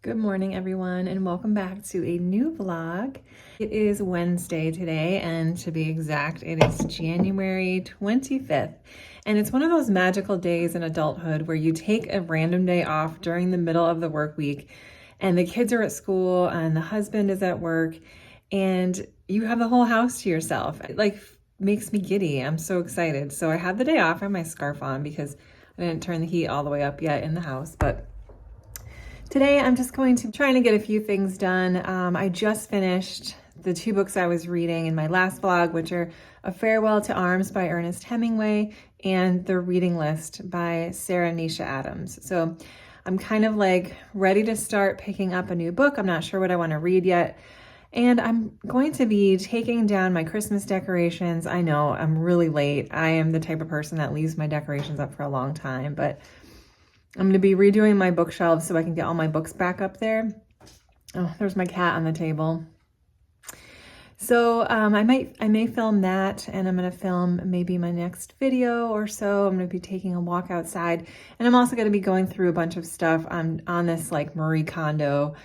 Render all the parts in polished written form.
Good morning, everyone, and welcome back to a new vlog. It is Wednesday today, and to be exact, it is January 25th. And it's one of those magical days in adulthood where you take a random day off during the middle of the work week, and the kids are at school, and the husband is at work, and you have the whole house to yourself. It makes me giddy. I'm so excited. So I had the day off. I have my scarf on because I didn't turn the heat all the way up yet in the house, but today, I'm just trying to get a few things done. I just finished the 2 books I was reading in my last vlog, which are A Farewell to Arms by Ernest Hemingway and The Reading List by Sarah Nisha Adams. So I'm kind of ready to start picking up a new book. I'm not sure what I want to read yet. And I'm going to be taking down my Christmas decorations. I know I'm really late. I am the type of person that leaves my decorations up for a long time, but I'm going to be redoing my bookshelves so I can get all my books back up there. Oh, there's my cat on the table. So I may film that, and I'm going to film maybe my next video or so. I'm going to be taking a walk outside, and I'm also going to be going through a bunch of stuff. I'm on this Marie Kondo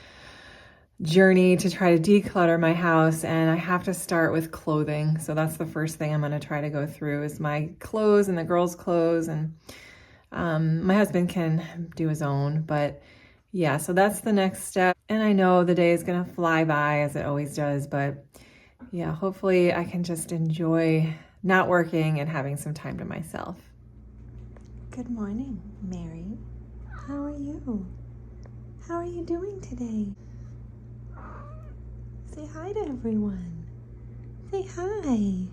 journey to try to declutter my house, and I have to start with clothing. So that's the first thing I'm going to try to go through is my clothes and the girls' clothes, and my husband can do his own, but yeah, so that's the next step. And I know the day is going to fly by as it always does, but yeah, hopefully I can just enjoy not working and having some time to myself. Good morning, Mary. How are you? How are you doing today? Say hi to everyone. Say hi.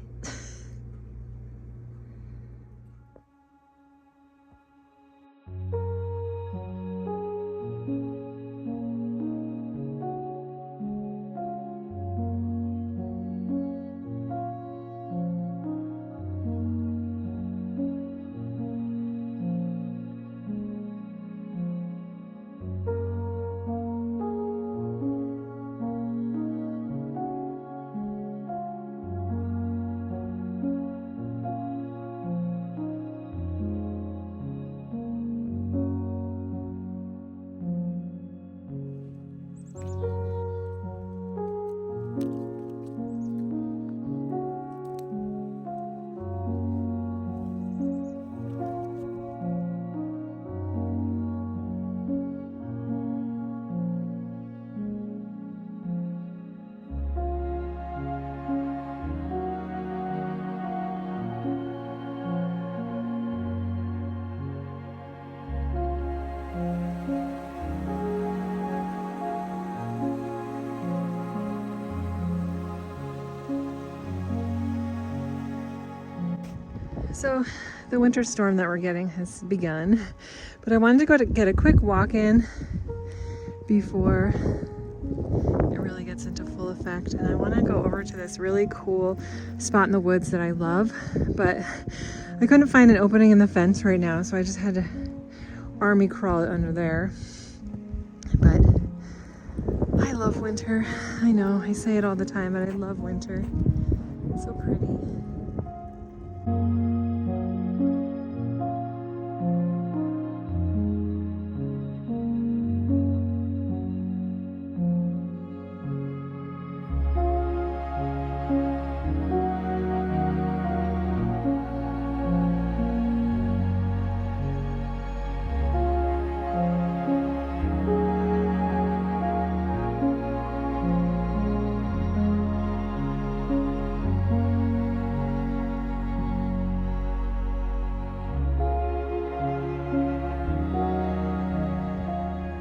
So the winter storm that we're getting has begun, but I wanted to go to get a quick walk in before it really gets into full effect. And I want to go over to this really cool spot in the woods that I love, but I couldn't find an opening in the fence right now, so I just had to army crawl it under there. But I love winter. I know, I say it all the time, but I love winter. It's so pretty.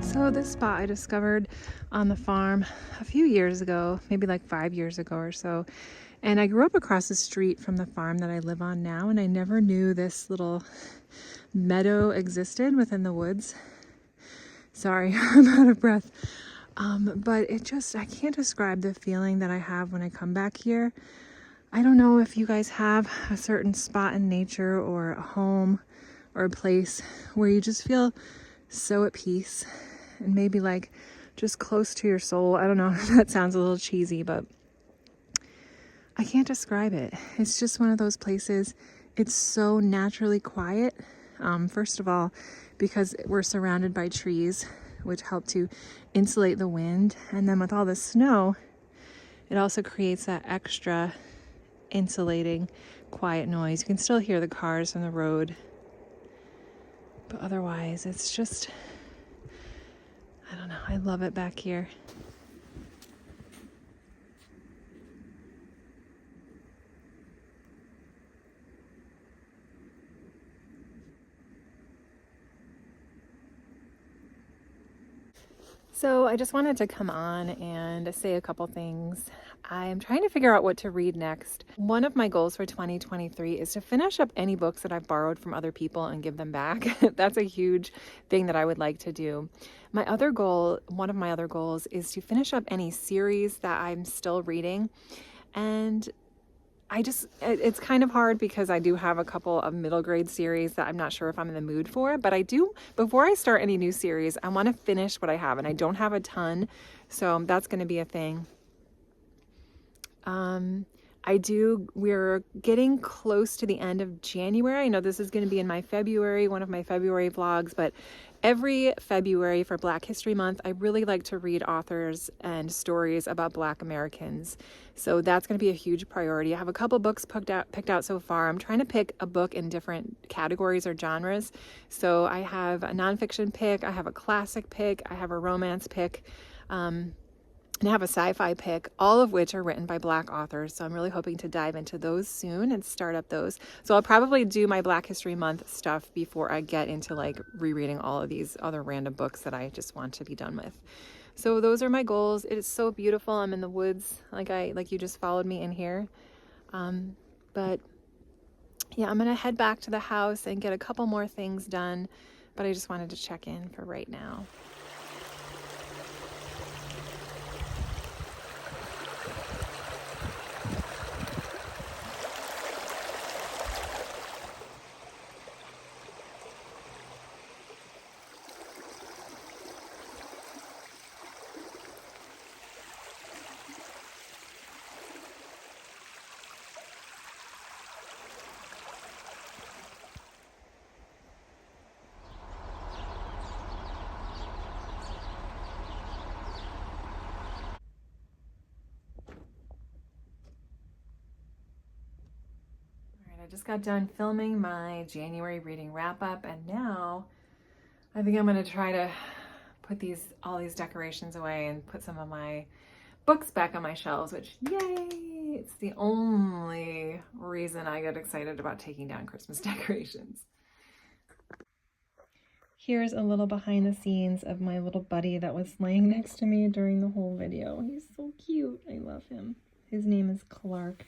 So this spot I discovered on the farm a few years ago, maybe like 5 years ago or so. And I grew up across the street from the farm that I live on now, and I never knew this little meadow existed within the woods. Sorry, I'm out of breath. But I can't describe the feeling that I have when I come back here. I don't know if you guys have a certain spot in nature or a home or a place where you just feel so at peace and maybe like just close to your soul. I don't know if that sounds a little cheesy, but I can't describe it. It's just one of those places. It's so naturally quiet. First of all, because we're surrounded by trees, which help to insulate the wind. And then with all the snow, it also creates that extra insulating quiet noise. You can still hear the cars from the road, but otherwise it's just, I don't know, I love it back here. So I just wanted to come on and say a couple things. I'm trying to figure out what to read next. One of my goals for 2023 is to finish up any books that I've borrowed from other people and give them back. That's a huge thing that I would like to do. One of my other goals is to finish up any series that I'm still reading. And it's kind of hard because I do have a couple of middle grade series that I'm not sure if I'm in the mood for, but before I start any new series, I want to finish what I have, and I don't have a ton, so that's going to be a thing. We're getting close to the end of January. I know this is going to be in one of my February vlogs, but every February for Black History Month, I really like to read authors and stories about Black Americans. So that's going to be a huge priority. I have a couple books picked out so far. I'm trying to pick a book in different categories or genres. So I have a nonfiction pick, I have a classic pick, I have a romance pick, and I have a sci-fi pick, all of which are written by Black authors. So I'm really hoping to dive into those soon and start up those. So I'll probably do my Black History Month stuff before I get into like rereading all of these other random books that I just want to be done with. So those are my goals. It is so beautiful. I'm in the woods, like you just followed me in here. But yeah, I'm gonna head back to the house and get a couple more things done. But I just wanted to check in for right now. I just got done filming my January reading wrap up, and now I think I'm going to try to put all these decorations away and put some of my books back on my shelves, which, yay! It's the only reason I get excited about taking down Christmas decorations. Here's a little behind the scenes of my little buddy that was laying next to me during the whole video. He's so cute. I love him. His name is Clark.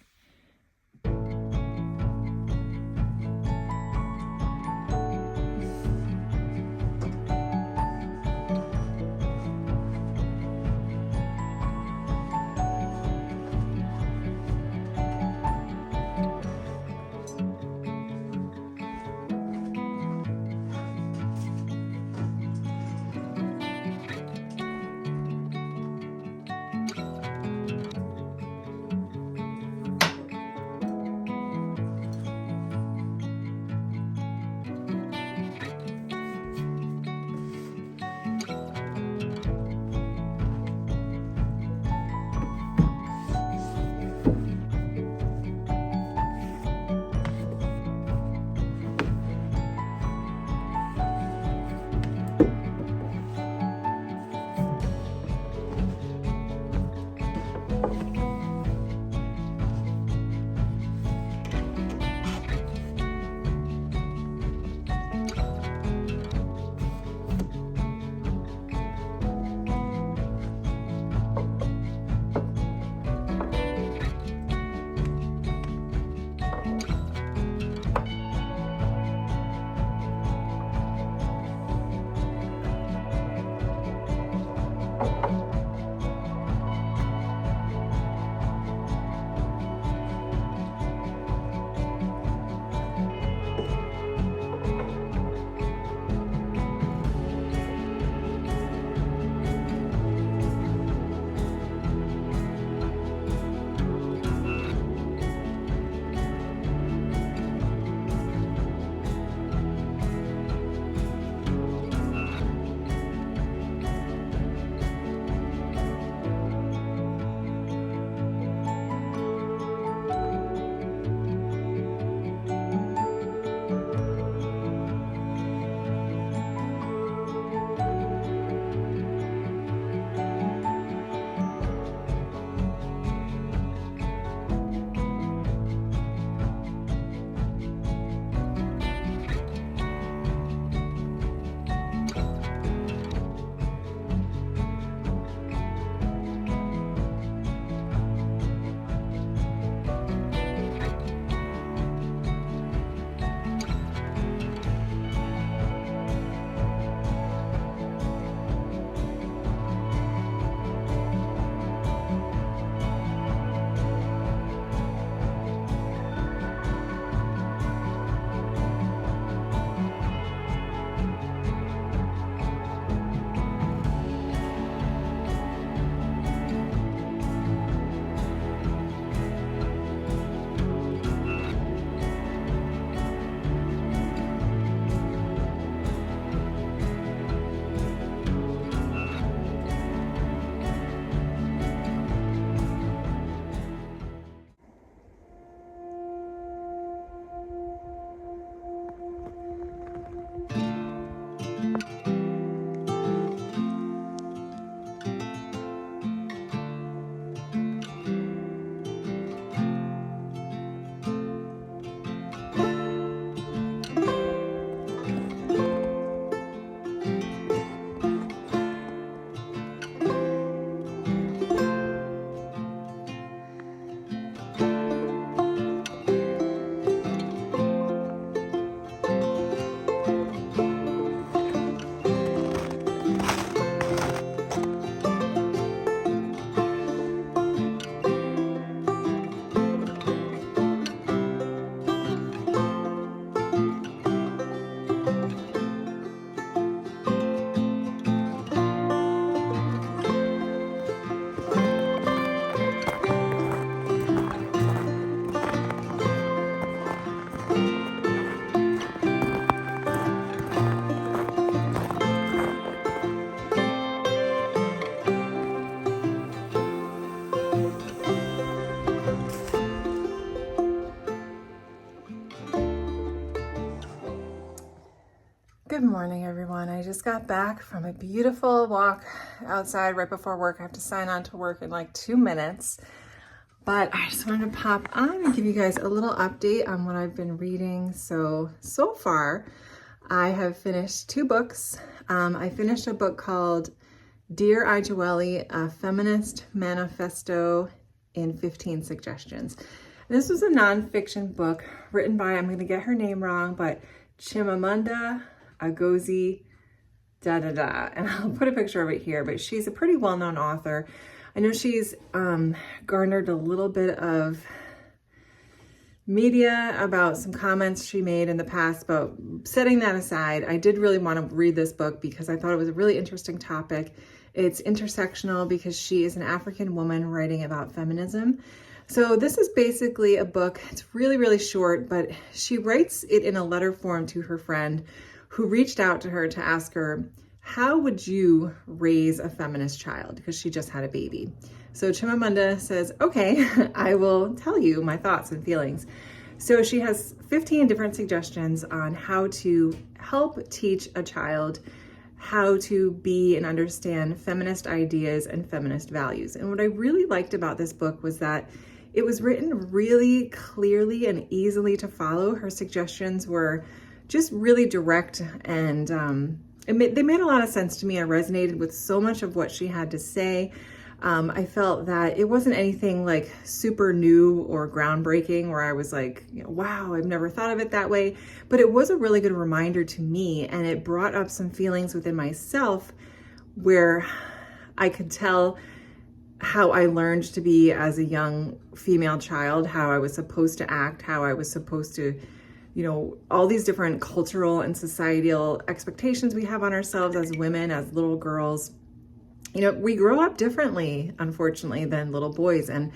Good morning, everyone. I just got back from a beautiful walk outside right before work. I have to sign on to work in like 2 minutes, but I just wanted to pop on and give you guys a little update on what I've been reading. So far, I have finished 2 books. I finished a book called Dear Ijeawele, a Feminist Manifesto in 15 Suggestions. This was a nonfiction book written by, I'm going to get her name wrong, but Chimamanda, Ngozi, and I'll put a picture of it here, but she's a pretty well-known author. I know she's garnered a little bit of media about some comments she made in the past, but setting that aside, I did really want to read this book because I thought it was a really interesting topic. It's intersectional because she is an African woman writing about feminism. So this is basically a book, it's really, really short, but she writes it in a letter form to her friend who reached out to her to ask her, how would you raise a feminist child? Because she just had a baby. So Chimamanda says, okay, I will tell you my thoughts and feelings. So she has 15 different suggestions on how to help teach a child how to be and understand feminist ideas and feminist values. And what I really liked about this book was that it was written really clearly and easily to follow. Her suggestions were just really direct, and they made a lot of sense to me. I resonated with so much of what she had to say. I felt that it wasn't anything like super new or groundbreaking where I was like, wow, I've never thought of it that way. But it was a really good reminder to me, and it brought up some feelings within myself where I could tell how I learned to be as a young female child, how I was supposed to act, how I was supposed to, all these different cultural and societal expectations we have on ourselves as women, as little girls. We grow up differently, unfortunately, than little boys. And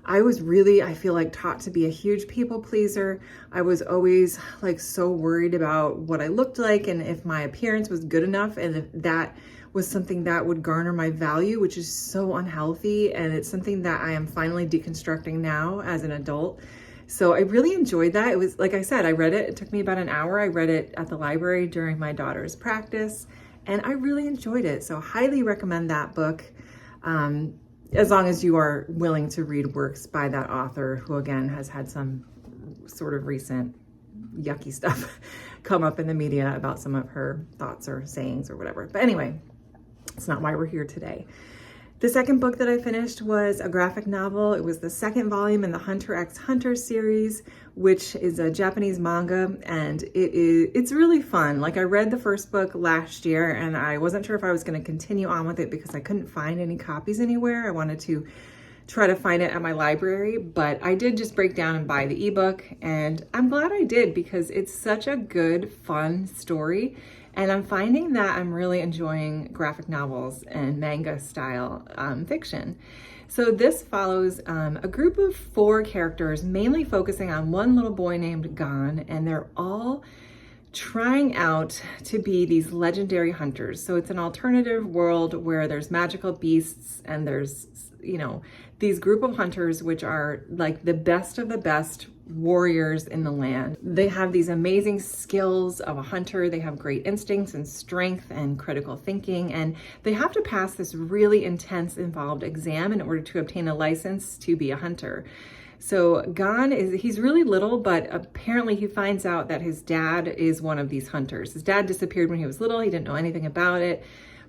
I was really, I feel like, taught to be a huge people pleaser. I was always like so worried about what I looked like and if my appearance was good enough, and if that was something that would garner my value, which is so unhealthy. And it's something that I am finally deconstructing now as an adult. So I really enjoyed that. It was, like I said, I read it. It took me about an hour. I read it at the library during my daughter's practice, and I really enjoyed it. So highly recommend that book, as long as you are willing to read works by that author, who again has had some sort of recent yucky stuff come up in the media about some of her thoughts or sayings or whatever. But anyway, it's not why we're here today. The second book that I finished was a graphic novel. It was the second volume in the Hunter x Hunter series, which is a Japanese manga, and it's really fun. Like, I read the first book last year, and I wasn't sure if I was going to continue on with it because I couldn't find any copies anywhere. I wanted to try to find it at my library, but I did just break down and buy the ebook, and I'm glad I did because it's such a good, fun story. And I'm finding that I'm really enjoying graphic novels and manga style fiction. So this follows a group of 4 characters, mainly focusing on one little boy named Gon, and they're all trying out to be these legendary hunters. So it's an alternative world where there's magical beasts, and there's, these group of hunters which are like the best of the best warriors in the land. They have these amazing skills of a hunter. They have great instincts and strength and critical thinking, and they have to pass this really intense, involved exam in order to obtain a license to be a hunter. So Gon he's really little, but apparently he finds out that his dad is one of these hunters. His dad disappeared when he was little. He didn't know anything about it.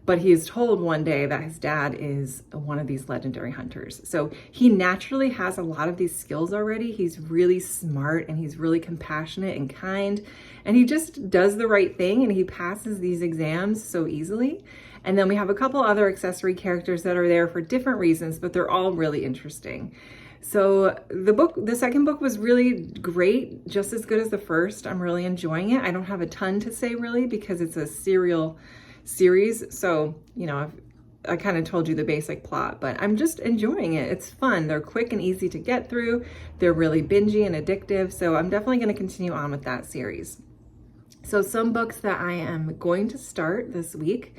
But he is told one day that his dad is one of these legendary hunters. So he naturally has a lot of these skills already. He's really smart, and he's really compassionate and kind. And he just does the right thing, and he passes these exams so easily. And then we have a couple other accessory characters that are there for different reasons, but they're all really interesting. So the second book was really great, just as good as the first. I'm really enjoying it. I don't have a ton to say really because it's a serial series. So, I kind of told you the basic plot, but I'm just enjoying it. It's fun. They're quick and easy to get through. They're really bingey and addictive. So I'm definitely going to continue on with that series. So some books that I am going to start this week.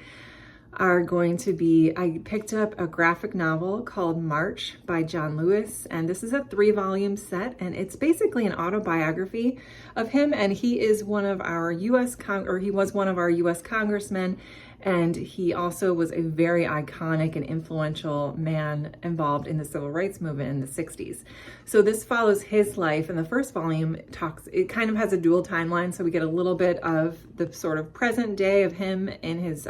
are going to be, I picked up a graphic novel called March by John Lewis, and this is a 3-volume set, and it's basically an autobiography of him, and he is one of our he was one of our US congressmen, and he also was a very iconic and influential man involved in the civil rights movement in the 60s. So this follows his life, and the first volume it kind of has a dual timeline, so we get a little bit of the sort of present day of him in his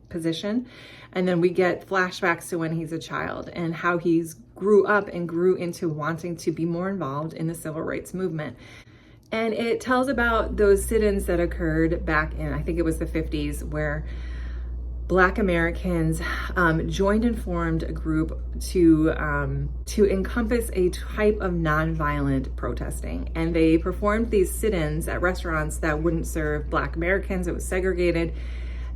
position, and then we get flashbacks to when he's a child and how he's grew up and grew into wanting to be more involved in the civil rights movement. And it tells about those sit-ins that occurred back in, I think it was the 50s, where Black Americans joined and formed a group to encompass a type of nonviolent protesting. And they performed these sit-ins at restaurants that wouldn't serve Black Americans. It was segregated.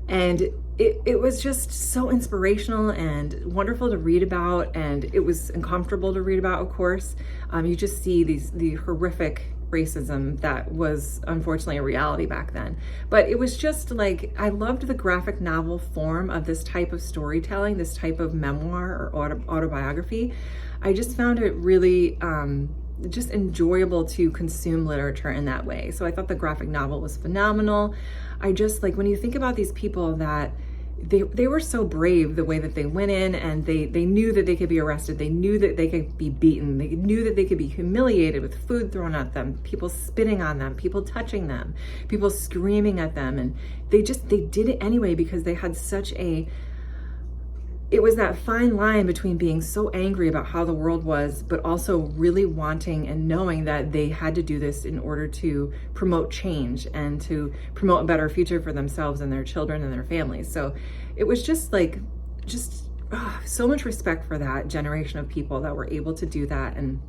And it was just so inspirational and wonderful to read about. And it was uncomfortable to read about, of course. You just see the horrific racism that was unfortunately a reality back then. But it was just like, I loved the graphic novel form of this type of storytelling, this type of memoir or autobiography. I just found it really just enjoyable to consume literature in that way. So I thought the graphic novel was phenomenal. I just like, when you think about these people that they were so brave the way that they went in, and they knew that they could be arrested. They knew that they could be beaten. They knew that they could be humiliated with food thrown at them, people spitting on them, people touching them, people screaming at them. And they did it anyway, because they had it was that fine line between being so angry about how the world was, but also really wanting and knowing that they had to do this in order to promote change and to promote a better future for themselves and their children and their families. So it was just so much respect for that generation of people that were able to do that and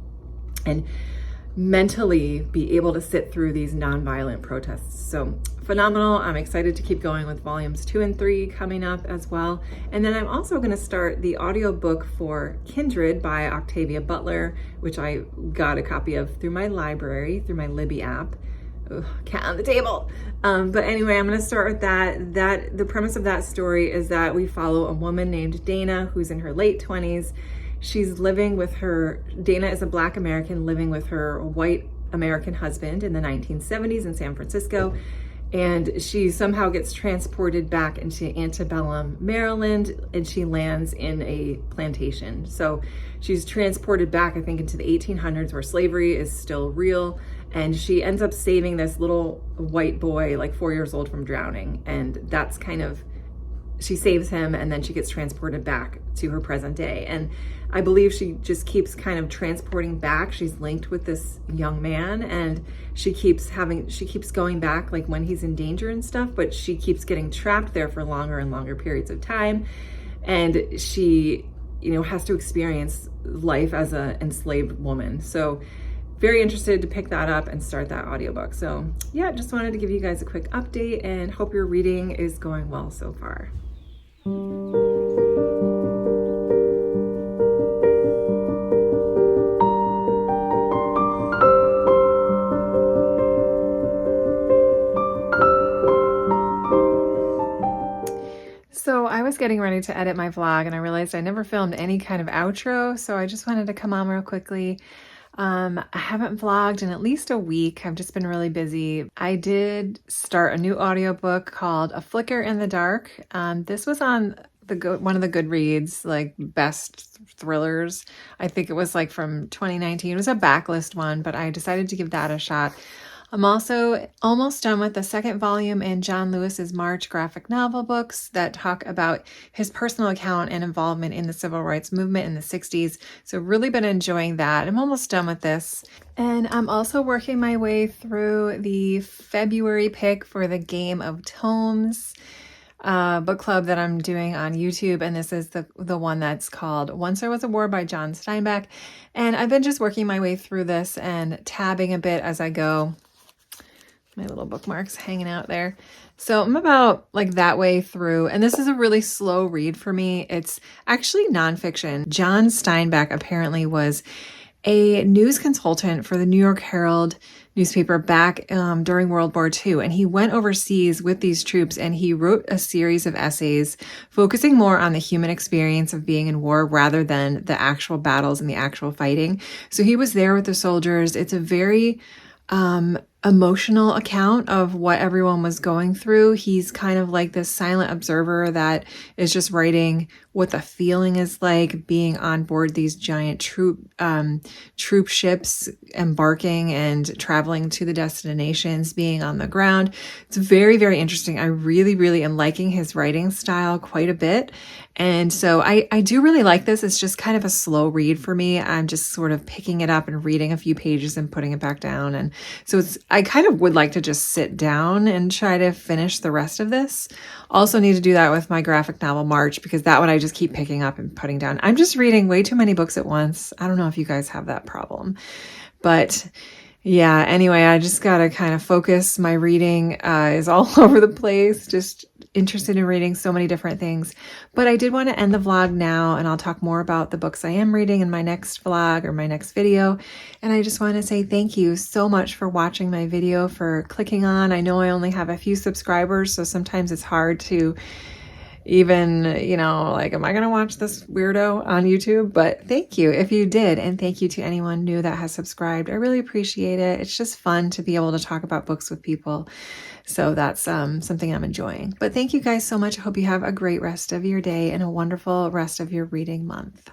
mentally be able to sit through these nonviolent protests. So phenomenal. I'm excited to keep going with volumes 2 and 3 coming up as well. And then I'm also going to start the audiobook for Kindred by Octavia Butler, which I got a copy of through my library, through my Libby app. Ugh, cat on the table. But anyway, I'm going to start with that. The premise of that story is that we follow a woman named Dana who's in her late 20s. She's living with Dana is a Black American living with her white American husband in the 1970s in San Francisco. And she somehow gets transported back into antebellum Maryland, and she lands in a plantation. So she's transported back, I think, into the 1800s where slavery is still real. And she ends up saving this little white boy, like 4 years old, from drowning. And that's she saves him, and then she gets transported back to her present day. And I believe she just keeps kind of transporting back. She's linked with this young man, and she keeps going back like when he's in danger and stuff, but she keeps getting trapped there for longer and longer periods of time. And she, has to experience life as an enslaved woman. So very interested to pick that up and start that audiobook. So yeah, just wanted to give you guys a quick update and hope your reading is going well so far. So I was getting ready to edit my vlog and I realized I never filmed any kind of outro. So I just wanted to come on real quickly. I haven't vlogged in at least a week. I've just been really busy. I did start a new audiobook called A Flicker in the Dark. This was on one of the Goodreads, like best thrillers. I think it was like from 2019. It was a backlist one, but I decided to give that a shot. I'm also almost done with the second volume in John Lewis's March graphic novel books that talk about his personal account and involvement in the civil rights movement in the 60s. So really been enjoying that. I'm almost done with this. And I'm also working my way through the February pick for the Game of Tomes book club that I'm doing on YouTube. And this is the one that's called Once There Was a War by John Steinbeck. And I've been just working my way through this and tabbing a bit as I go. My little bookmarks hanging out there. So I'm about like that way through, and this is a really slow read for me. It's actually nonfiction. John Steinbeck apparently was a news consultant for the New York Herald newspaper back during World War II. And he went overseas with these troops and he wrote a series of essays focusing more on the human experience of being in war rather than the actual battles and the actual fighting. So he was there with the soldiers. It's a very emotional account of what everyone was going through. He's kind of like this silent observer that is just writing what the feeling is like being on board these giant troop ships, embarking and traveling to the destinations, being on the ground. It's very, very interesting. I really, really am liking his writing style quite a bit. And so I do really like this. It's just kind of a slow read for me. I'm just sort of picking it up and reading a few pages and putting it back down. And so I kind of would like to just sit down and try to finish the rest of this. Also need to do that with my graphic novel March, because that one I just keep picking up and putting down. I'm just reading way too many books at once. I don't know if you guys have that problem, but yeah, anyway, I just got to kind of focus. My reading is all over the place, just interested in reading so many different things. But I did want to end the vlog now, and I'll talk more about the books I am reading in my next vlog or my next video. And I just want to say thank you so much for watching my video, for clicking on. I know I only have a few subscribers, so sometimes it's hard to even, like, am I going to watch this weirdo on YouTube? But thank you if you did. And thank you to anyone new that has subscribed. I really appreciate it. It's just fun to be able to talk about books with people. So that's something I'm enjoying. But thank you guys so much. I hope you have a great rest of your day and a wonderful rest of your reading month.